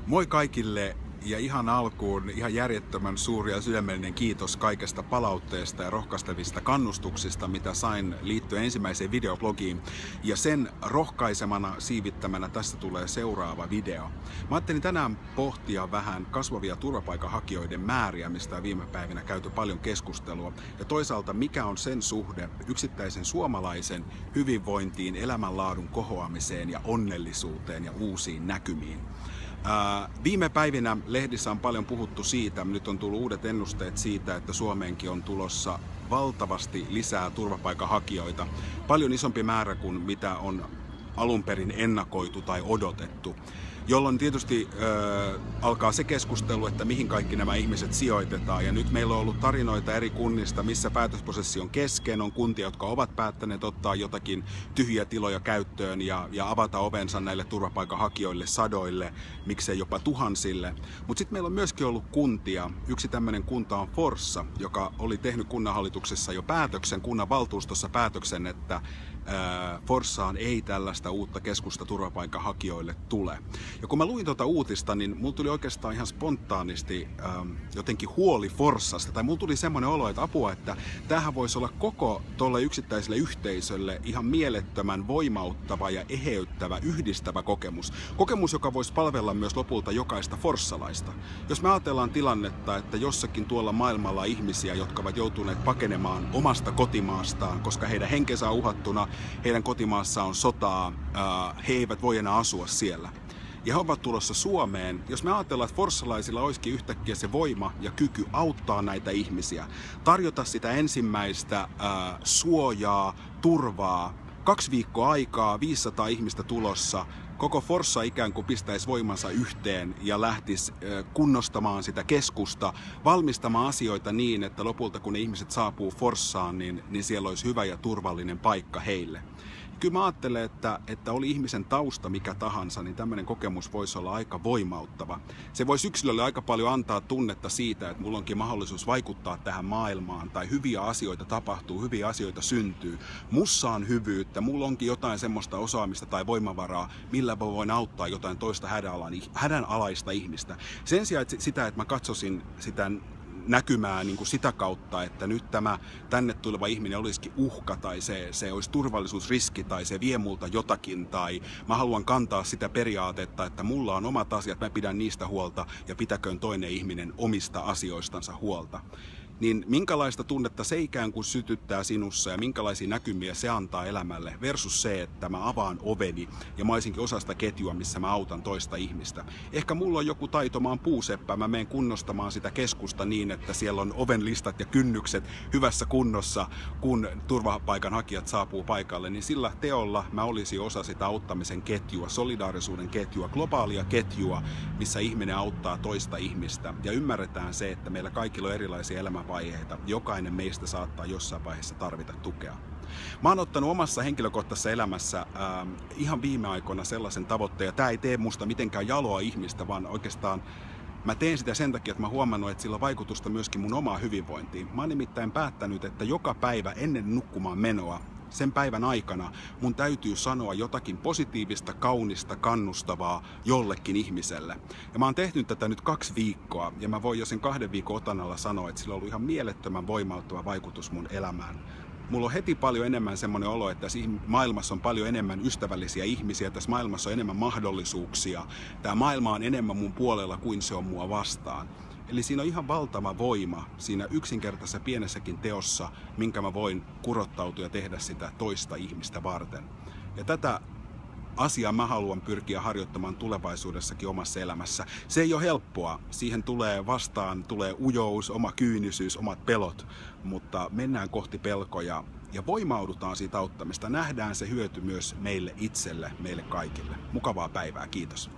Moi kaikille ja ihan alkuun ihan järjettömän suuri ja sydämellinen kiitos kaikesta palautteesta ja rohkaistavista kannustuksista, mitä sain liittyen ensimmäiseen videoblogiin. Ja sen rohkaisemana, siivittämänä tästä tulee seuraava video. Mä ajattelin tänään pohtia vähän kasvavia turvapaikanhakijoiden määriä, mistä on viime päivinä käyty paljon keskustelua. Ja toisaalta mikä on sen suhde yksittäisen suomalaisen hyvinvointiin, elämänlaadun kohoamiseen ja onnellisuuteen ja uusiin näkymiin. Viime päivinä lehdissä on paljon puhuttu siitä, nyt on tullut uudet ennusteet siitä, että Suomeenkin on tulossa valtavasti lisää turvapaikanhakijoita. Paljon isompi määrä kuin mitä on alun perin ennakoitu tai odotettu. Jolloin tietysti alkaa se keskustelu, että mihin kaikki nämä ihmiset sijoitetaan. Ja nyt meillä on ollut tarinoita eri kunnista, missä päätösprosessi on kesken. On kuntia, jotka ovat päättäneet ottaa jotakin tyhjiä tiloja käyttöön ja avata ovensa näille turvapaikanhakijoille sadoille, miksei jopa tuhansille. Mutta sitten meillä on myöskin ollut kuntia. Yksi tämmöinen kunta on Forssa, joka oli tehnyt kunnanhallituksessa jo päätöksen, kunnanvaltuustossa päätöksen, että Forssaan ei tällaista uutta keskusta turvapaikanhakijoille tule. Ja kun mä luin tuota uutista, niin mulla tuli oikeastaan ihan spontaanisti jotenkin huoli Forssasta. Tai mulla tuli semmoinen olo, että apua, että tämähän voisi olla koko tolle yksittäiselle yhteisölle ihan mielettömän voimauttava ja eheyttävä, yhdistävä kokemus. Kokemus, joka voisi palvella myös lopulta jokaista forssalaista. Jos me ajatellaan tilannetta, että jossakin tuolla maailmalla on ihmisiä, jotka ovat joutuneet pakenemaan omasta kotimaastaan, koska heidän henkensä on uhattuna, heidän kotimaassaan on sotaa, he eivät voi enää asua siellä. Ja he ovat tulossa Suomeen. Jos me ajatellaan, että forssalaisilla olisikin yhtäkkiä se voima ja kyky auttaa näitä ihmisiä, tarjota sitä ensimmäistä suojaa, turvaa, 2 viikkoa aikaa, 500 ihmistä tulossa, koko Forssa ikään kuin pistäisi voimansa yhteen ja lähtisi kunnostamaan sitä keskusta, valmistamaan asioita niin, että lopulta kun ne ihmiset saapuu Forssaan, niin siellä olisi hyvä ja turvallinen paikka heille. Kyllä mä ajattelen, että oli ihmisen tausta mikä tahansa, niin tämmöinen kokemus voisi olla aika voimauttava. Se voisi yksilölle aika paljon antaa tunnetta siitä, että mulla onkin mahdollisuus vaikuttaa tähän maailmaan, tai hyviä asioita tapahtuu, hyviä asioita syntyy. Mussa on hyvyyttä, mulla onkin jotain semmoista osaamista tai voimavaraa, millä voin auttaa jotain toista hädänalaista ihmistä. Sen sijaan sitä, että mä katsoisin sitä näkymää niin kuin sitä kautta, että nyt tämä tänne tuleva ihminen olisikin uhka tai se olisi turvallisuusriski tai se vie multa jotakin tai mä haluan kantaa sitä periaatetta, että mulla on omat asiat, mä pidän niistä huolta ja pitäköön toinen ihminen omista asioistansa huolta. Niin minkälaista tunnetta se ikään kuin sytyttää sinussa ja minkälaisia näkymiä se antaa elämälle versus se, että mä avaan oveni ja mä olisinkin osa sitä ketjua, missä mä autan toista ihmistä. Ehkä mulla on joku taito, mä oon puuseppä, mä menen kunnostamaan sitä keskusta niin, että siellä on ovenlistat ja kynnykset hyvässä kunnossa, kun turvapaikanhakijat saapuu paikalle, niin sillä teolla mä olisin osa sitä auttamisen ketjua, solidaarisuuden ketjua, globaalia ketjua, missä ihminen auttaa toista ihmistä ja ymmärretään se, että meillä kaikilla on erilaisia elämänvaiheita. Jokainen meistä saattaa jossain vaiheessa tarvita tukea. Mä oon ottanut omassa henkilökohtaisessa elämässä ihan viime aikoina sellaisen tavoitteen, ja tää ei tee musta mitenkään jaloa ihmistä, vaan oikeastaan mä teen sitä sen takia, että mä huomannut, että sillä on vaikutusta myöskin mun omaan hyvinvointiin. Mä oon nimittäin päättänyt, että joka päivä ennen nukkumaan menoa, sen päivän aikana mun täytyy sanoa jotakin positiivista, kaunista, kannustavaa jollekin ihmiselle. Ja mä oon tehnyt tätä nyt 2 viikkoa ja mä voin jo sen 2 viikon otannalla sanoa, että sillä on ollut ihan mielettömän voimauttava vaikutus mun elämään. Mulla on heti paljon enemmän semmoinen olo, että tässä maailmassa on paljon enemmän ystävällisiä ihmisiä, tässä maailmassa on enemmän mahdollisuuksia. Tämä maailma on enemmän mun puolella kuin se on mua vastaan. Eli siinä on ihan valtava voima siinä yksinkertaisessa pienessäkin teossa, minkä mä voin kurottautua ja tehdä sitä toista ihmistä varten. Ja tätä asiaa mä haluan pyrkiä harjoittamaan tulevaisuudessakin omassa elämässä. Se ei ole helppoa. Siihen tulee ujous, oma kyynisyys, omat pelot, mutta mennään kohti pelkoja ja voimaudutaan siitä auttamista. Nähdään se hyöty myös meille itselle, meille kaikille. Mukavaa päivää, kiitos.